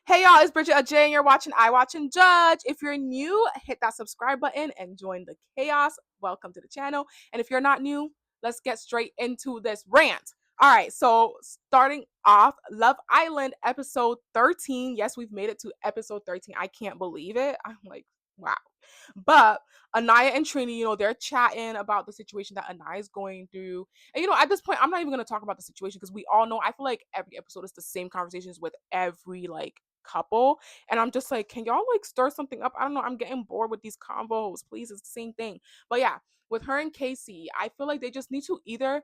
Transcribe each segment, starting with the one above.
Hey y'all, it's Bridget J and you're watching I Watch and Judge. If you're new, hit that subscribe button and join the chaos. Welcome to the channel. And if you're not new, let's get straight into this rant. All right, so starting off, Love Island episode 13. Yes, we've made it to episode 13. I can't believe it. I'm like, wow. But Anaya and Trini, they're chatting about the situation that Anaya is going through. And at this point, I'm not even gonna talk about the situation because we all know. I feel like every episode is the same conversations with every couple, and I'm just like, can y'all stir something up? I don't know. I'm getting bored with these combos. Please, it's the same thing. But yeah, with her and Casey, I feel like they just need to either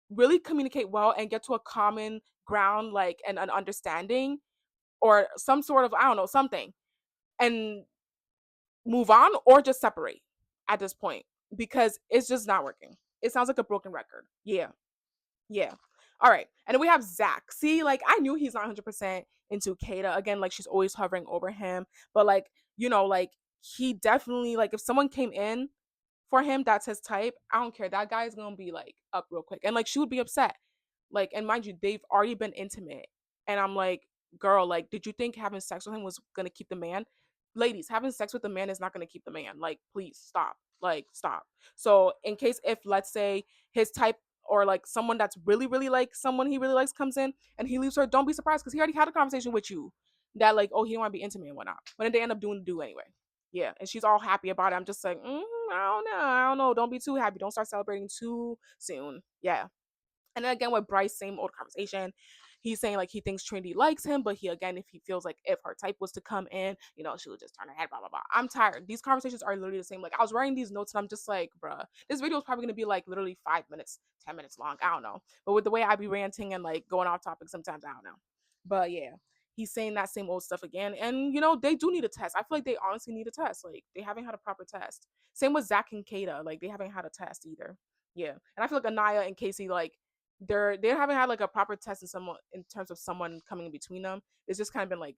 really communicate well and get to a common ground, and an understanding, or some sort of, I don't know, something, and move on, or just separate at this point because it's just not working. It sounds like a broken record. Yeah. Yeah. All right. And then we have Zach. See, I knew he's not 100% into Kata. Again, she's always hovering over him. But, he definitely, if someone came in for him that's his type, I don't care. That guy's going to be, up real quick. And, she would be upset. And mind you, they've already been intimate. And I'm like, girl, did you think having sex with him was going to keep the man? Ladies, having sex with the man is not going to keep the man. Please stop. Stop. So, in case if, let's say, his type or someone that's really really someone he really likes comes in and he leaves her, don't be surprised because he already had a conversation with you that oh, he don't want to be intimate and whatnot, but then they end up doing the do anyway. Yeah, and she's all happy about it. I'm just like, I don't know, don't be too happy, don't start celebrating too soon. Yeah. And then again with Bryce, same old conversation. He's saying he thinks Trinity likes him, but if he feels if her type was to come in, she would just turn her head, blah blah blah. I'm tired. These conversations are literally the same. I was writing these notes and I'm just like, bruh, this video is probably gonna be literally 5 minutes, 10 minutes long. I don't know. But with the way I be ranting and going off topic sometimes, I don't know. But yeah. He's saying that same old stuff again. And they do need a test. I feel like they honestly need a test. They haven't had a proper test. Same with Zach and Kata. They haven't had a test either. Yeah. And I feel like Anaya and Casey, they haven't had a proper test in terms of someone coming in between them. It's just kind of been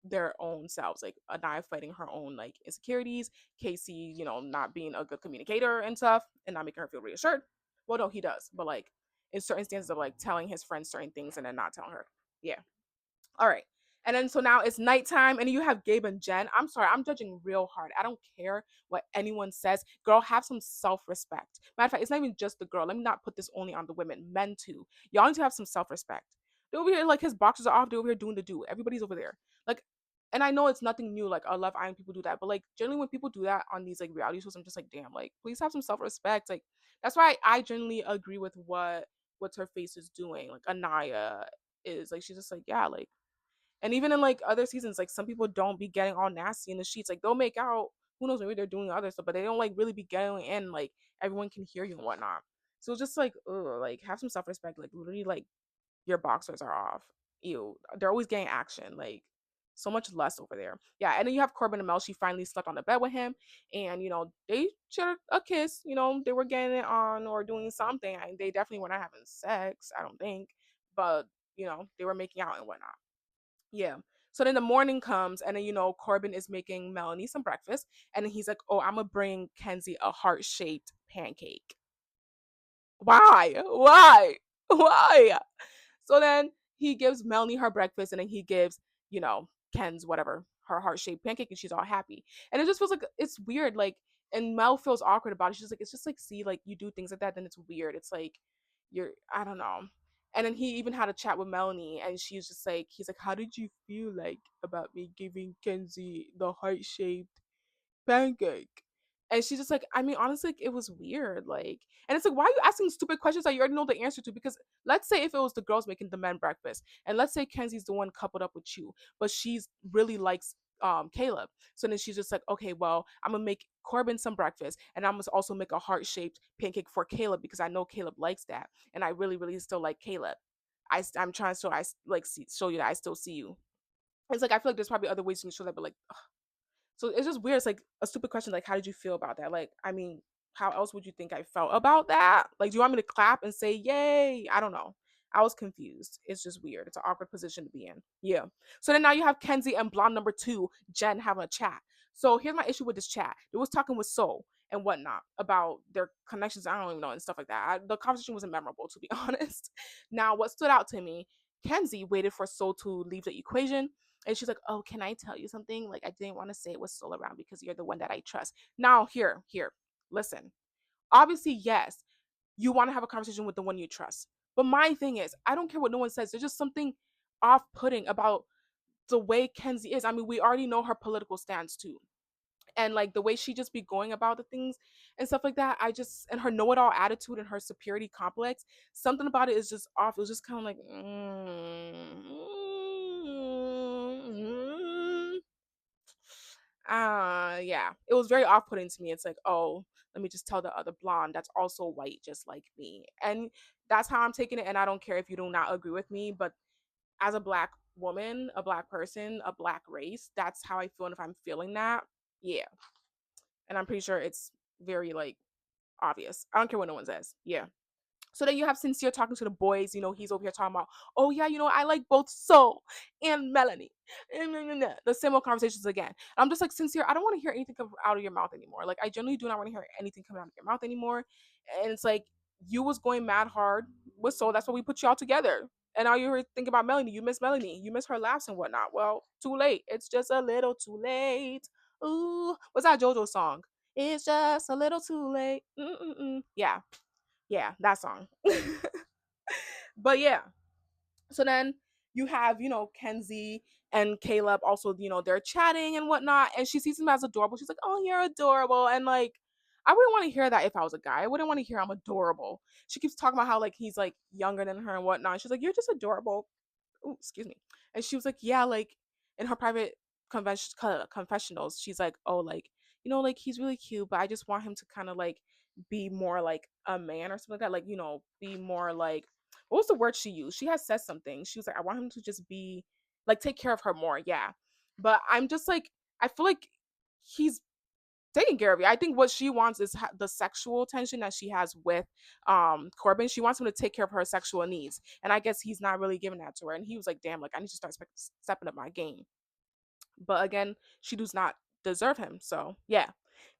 their own selves, Anaya fighting her own insecurities, Casey not being a good communicator and stuff and not making her feel reassured. Well, no, he does, but in certain instances of telling his friends certain things and then not telling her. Yeah. All right. And then so now it's nighttime and you have Gabe and Jen. I'm sorry, I'm judging real hard. I don't care what anyone says. Girl, have some self-respect. Matter of fact, it's not even just the girl. Let me not put this only on the women. Men too. Y'all need to have some self-respect. They're over here his boxers are off. They're over here doing the do. Everybody's over there. And I know it's nothing new. I love Iron people do that. But generally when people do that on these reality shows, I'm just damn, please have some self-respect. That's why I generally agree with what's her face is doing. Anaya is she's just yeah, and even in other seasons, some people don't be getting all nasty in the sheets. They'll make out, who knows, maybe they're doing other stuff, but they don't really be getting in everyone can hear you and whatnot. So it's just ugh, have some self respect. Literally, your boxers are off. Ew, they're always getting action. So much less over there. Yeah, and then you have Corbin and Mel. She finally slept on the bed with him, and they shared a kiss. They were getting it on or doing something. They definitely were not having sex, I don't think, but they were making out and whatnot. Yeah. So then the morning comes, and then Corbin is making Melanie some breakfast, and then he's like, "Oh, I'm gonna bring Kenzie a heart shaped pancake." Why? Why? Why? So then he gives Melanie her breakfast, and then he gives Ken's whatever her heart shaped pancake, and she's all happy. And it just feels it's weird. And Mel feels awkward about it. She's it's just see, you do things like that, then it's weird. It's you're, I don't know. And then he even had a chat with Melanie, and she's just he's like, how did you feel about me giving Kenzie the heart shaped pancake? And she's just I mean, honestly, it was weird. And it's why are you asking stupid questions that you already know the answer to? Because let's say if it was the girls making the men breakfast, and let's say Kenzie's the one coupled up with you, but she's really likes Caleb. So then she's just okay, well, I'm gonna make Corbin some breakfast, and I'm gonna also make a heart shaped pancake for Caleb because I know Caleb likes that, and I really, really still like Caleb. I'm trying to show show you that I still see you. It's I feel there's probably other ways you can show that, but so it's just weird. It's a stupid question. How did you feel about that? I mean, how else would you think I felt about that? Do you want me to clap and say yay? I don't know. I was confused. It's just weird. It's an awkward position to be in. Yeah. So then now you have Kenzie and blonde number 2, Jen, having a chat. So here's my issue with this chat. They was talking with Soul and whatnot about their connections. I don't even know and stuff like that. The conversation wasn't memorable, to be honest. Now, what stood out to me, Kenzie waited for Soul to leave the equation, And she's like, "Oh, can I tell you something? Like, I didn't want to say it was still around because you're the one that I trust." Now, here, listen. Obviously, yes, you want to have a conversation with the one you trust. But my thing is, I don't care what no one says. There's just something off-putting about the way Kenzie is. I mean, we already know her political stance too. And like the way she just be going about the things and stuff like that, I just, and her know-it-all attitude and her superiority complex, something about it is just off. It was just kind of like yeah, it was very off-putting to me. It's like, oh, let me just tell the other blonde that's also white just like me. And that's how I'm taking it, and I don't care if you do not agree with me, but as a black woman, a black person, a black race, that's how I feel. And if I'm feeling that, yeah. And I'm pretty sure it's very like obvious. I don't care what no one says. Yeah. So then you have Sincere talking to the boys. He's over here talking about, oh yeah, I like both Soul and Melanie. The similar conversations again. And I'm just like, Sincere, I don't want to hear anything come out of your mouth anymore. Like, I generally do not want to hear anything coming out of your mouth anymore. And it's like, you was going mad hard with Soul. That's why we put y'all together. And now you're thinking about Melanie. You miss Melanie. You miss her laughs and whatnot. Well, too late. It's just a little too late. Ooh, what's that JoJo song? It's just a little too late. Mm-mm-mm. Yeah, that song. But yeah, so then you have, Kenzie and Caleb also, they're chatting and whatnot, and she sees him as adorable. She's like, oh, you're adorable. And like, I wouldn't want to hear that if I was a guy. I wouldn't want to hear I'm adorable. She keeps talking about how like he's like younger than her and whatnot. She's like, you're just adorable. Ooh, excuse me. And she was like, yeah, like in her private confessionals, she's like, oh, like, like he's really cute, but I just want him to kind of like be more like a man or something like that. Like, be more like, what was the word she used? She has said something. She was like, I want him to just be like, take care of her more. Yeah. But I'm just like, I feel like he's taking care of you. I think what she wants is the sexual tension that she has with Corbin. She wants him to take care of her sexual needs, and I guess he's not really giving that to her. And he was like, "Damn, like I need to start stepping up my game." But again, she does not deserve him. So yeah.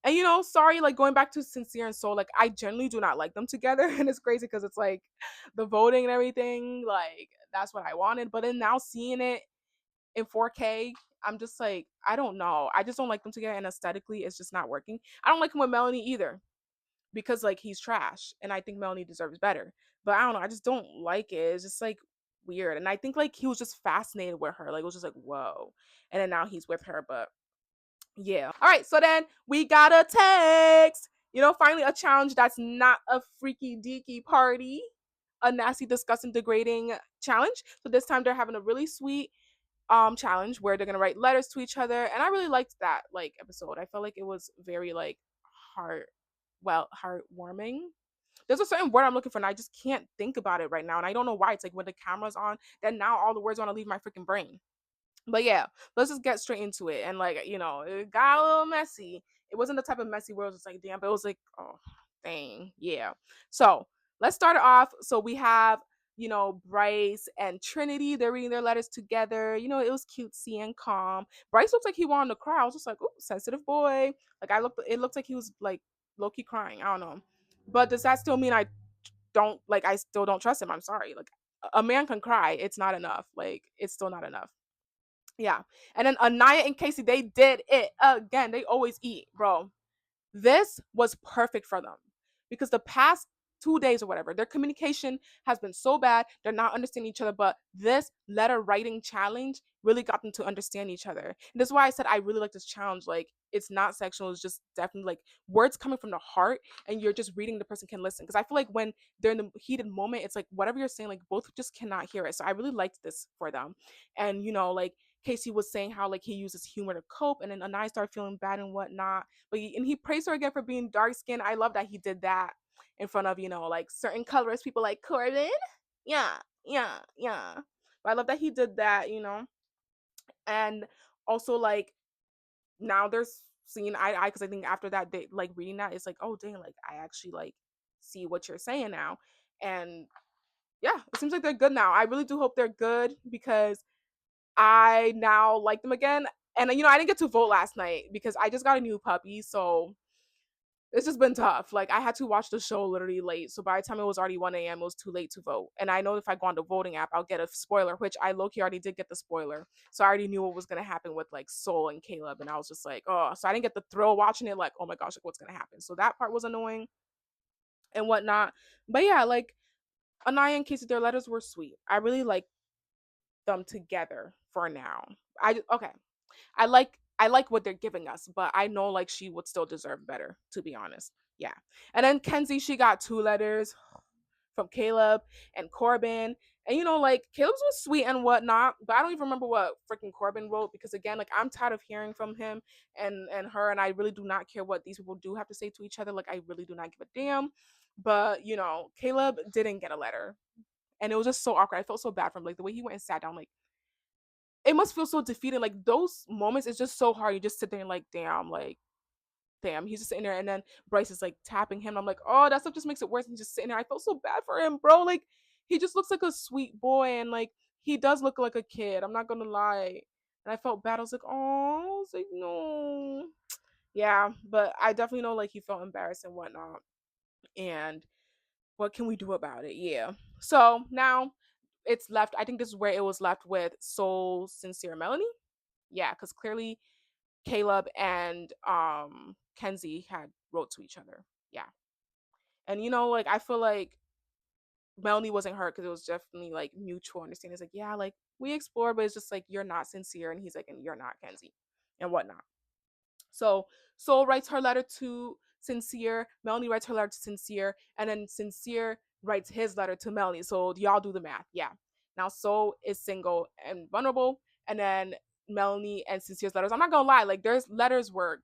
And sorry, like going back to Sincere and Soul, like I generally do not like them together, and it's crazy because it's like the voting and everything, like that's what I wanted. But then now seeing it in 4K, I'm just like, I don't know. I just don't like them together, and aesthetically, it's just not working. I don't like him with Melanie either because like he's trash, and I think Melanie deserves better. But I don't know. I just don't like it. It's just like weird, and I think like he was just fascinated with her. Like it was just like whoa, and then now he's with her. But yeah. All right. So then we got a text. Finally a challenge that's not a freaky deaky party, a nasty, disgusting, degrading challenge. So this time they're having a really sweet challenge where they're gonna write letters to each other, and I really liked that like episode. I felt like it was very like heartwarming. There's a certain word I'm looking for and I just can't think about it right now, and I don't know why. It's like when the camera's on, then now all the words want to leave my freaking brain. But yeah, let's just get straight into it. And like, it got a little messy. It wasn't the type of messy where it was just like damn, but it was like, oh dang, yeah. So let's start it off. So we have, Bryce and Trinity. They're reading their letters together. It was cutesy and calm. Bryce looks like he wanted to cry. I was just like, oh, sensitive boy. Like it looked like he was like low key crying. I don't know. But does that still mean I still don't trust him? I'm sorry. Like a man can cry. It's not enough. Like it's still not enough. Yeah. And then Anaya and Casey, they did it again. They always eat, bro. This was perfect for them because the past 2 days or whatever, their communication has been so bad. They're not understanding each other. But this letter writing challenge really got them to understand each other. And that's why I said I really like this challenge. Like, it's not sexual. It's just definitely like words coming from the heart, and you're just reading the person can listen. Because I feel like when they're in the heated moment, it's like whatever you're saying, like both just cannot hear it. So I really liked this for them. And, like Casey was saying how like he uses humor to cope, and then Anaya started feeling bad and whatnot. But he praised her again for being dark skinned. I love that he did that in front of, like certain colorist people like Corbin. Yeah, yeah. But I love that he did that. And also like now there's seeing eye to eye, because I think after that they like reading that, it's like, oh dang, like I actually like see what you're saying now. And yeah, it seems like they're good now. I really do hope they're good because I now like them again. And I didn't get to vote last night because I just got a new puppy, so It's just been tough. Like I had to watch the show literally late. So by the time it was already 1 a.m., it was too late to vote. And I know if I go on the voting app, I'll get a spoiler, which I low-key already did get the spoiler. So I already knew what was gonna happen with like Soul and Caleb. And I was just like, oh, so I didn't get the thrill watching it, like, oh my gosh, like what's gonna happen. So that part was annoying and whatnot. But yeah, like Anaya and Casey, their letters were sweet. I really like them together for now. Okay. I like what they're giving us, but I know like she would still deserve better, to be honest. Yeah. And then Kenzie, she got 2 letters from Caleb and Corbin. And like Caleb's was sweet and whatnot, but I don't even remember what freaking Corbin wrote because again, like I'm tired of hearing from him and her, and I really do not care what these people do have to say to each other. Like I really do not give a damn. But Caleb didn't get a letter, and it was just so awkward. I felt so bad for him, like the way he went and sat down, like it must feel so defeated. Like those moments, it's just so hard. You just sit there and like, damn, he's just sitting there, and then Bryce is like tapping him. I'm like, oh, that stuff just makes it worse. And he's just sitting there. I felt so bad for him, bro. Like he just looks like a sweet boy, and like he does look like a kid. I'm not gonna lie. And I felt bad. I was like, oh, I was like, no, yeah. But I definitely know like he felt embarrassed and whatnot. And what can we do about it? Yeah. So now it's left. I think this is where it was left with Soul, Sincere, Melanie. Yeah, because clearly Caleb and Kenzie had wrote to each other. Yeah. And like I feel like Melanie wasn't hurt because it was definitely like mutual understanding. It's like, yeah, like we explored, but it's just like you're not sincere, and he's like, and you're not Kenzie, and whatnot. So Soul writes her letter to Sincere, Melanie writes her letter to Sincere, and then Sincere writes his letter to Melanie. So y'all do the math. Yeah. Now Soul is single and vulnerable, and then Melanie and Sincere's letters. I'm not gonna lie, like their letters were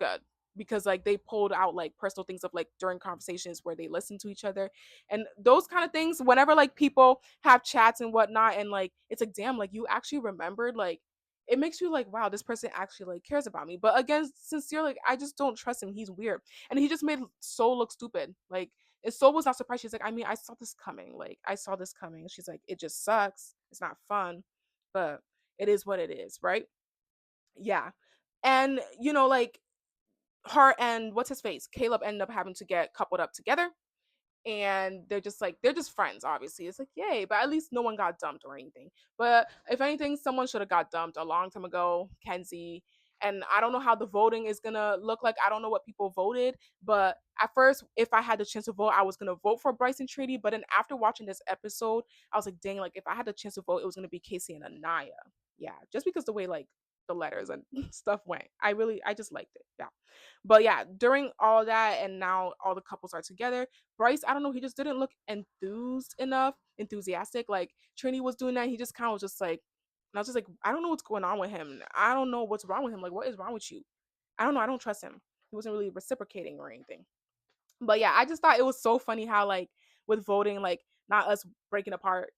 good because like they pulled out like personal things of like during conversations where they listened to each other and those kind of things. Whenever like people have chats and whatnot, and like it's like damn, like you actually remembered, like it makes you like, wow, this person actually like cares about me. But again, Sincere, like I just don't trust him. He's weird, and he just made Soul look stupid. Like, and Soul was not surprised. She's like, I mean, I saw this coming. Like, I saw this coming. She's like, it just sucks. It's not fun, but it is what it is, right? Yeah, and like her and what's his face, Caleb ended up having to get coupled up together, and they're just friends. Obviously it's like yay, but at least no one got dumped or anything. But if anything, someone should have got dumped a long time ago, Kenzie. And I don't know how the voting is gonna look like. I don't know what people voted, but at first, if I had the chance to vote, I was gonna vote for Bryce and Trinity. But then after watching this episode, I was like, dang, like if I had the chance to vote, it was gonna be Casey and Anaya. Yeah, just because the way like the letters and stuff went, I just liked it. Yeah. But yeah, during all that, and now all the couples are together, Bryce, I don't know, he just didn't look enthusiastic. Like Trini was doing that, he just kind of was just like, and I was just like, I don't know what's going on with him. I don't know what's wrong with him. Like, what is wrong with you? I don't know. I don't trust him. He wasn't really reciprocating or anything. But yeah, I just thought it was so funny how like with voting, like not us breaking apart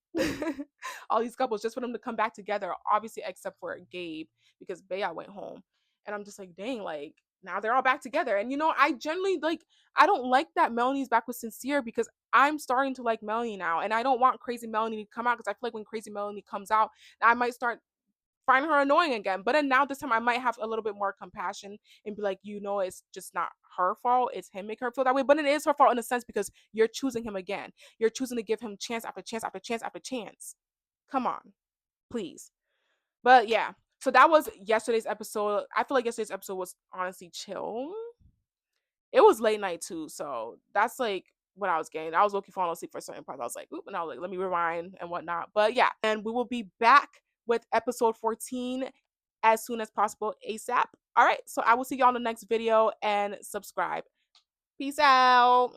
all these couples just for them to come back together, obviously except for Gabe because Bea went home. And I'm just like, dang, like now they're all back together. And I generally like, I don't like that Melanie's back with Sincere because I'm starting to like Melanie now. And I don't want Crazy Melanie to come out because I feel like when Crazy Melanie comes out, I might start find her annoying again. But then now this time I might have a little bit more compassion and be like, it's just not her fault. It's him make her feel that way. But it is her fault in a sense because you're choosing him again. You're choosing to give him chance after chance after chance after chance. Come on, please. But yeah. So that was yesterday's episode. I feel like yesterday's episode was honestly chill. It was late night too, so that's like what I was getting. I was looking falling asleep for certain parts. I was like, oop, and I was like, let me rewind and whatnot. But yeah, and we will be back with episode 14 as soon as possible, ASAP. All right, so I will see y'all in the next video and subscribe. Peace out.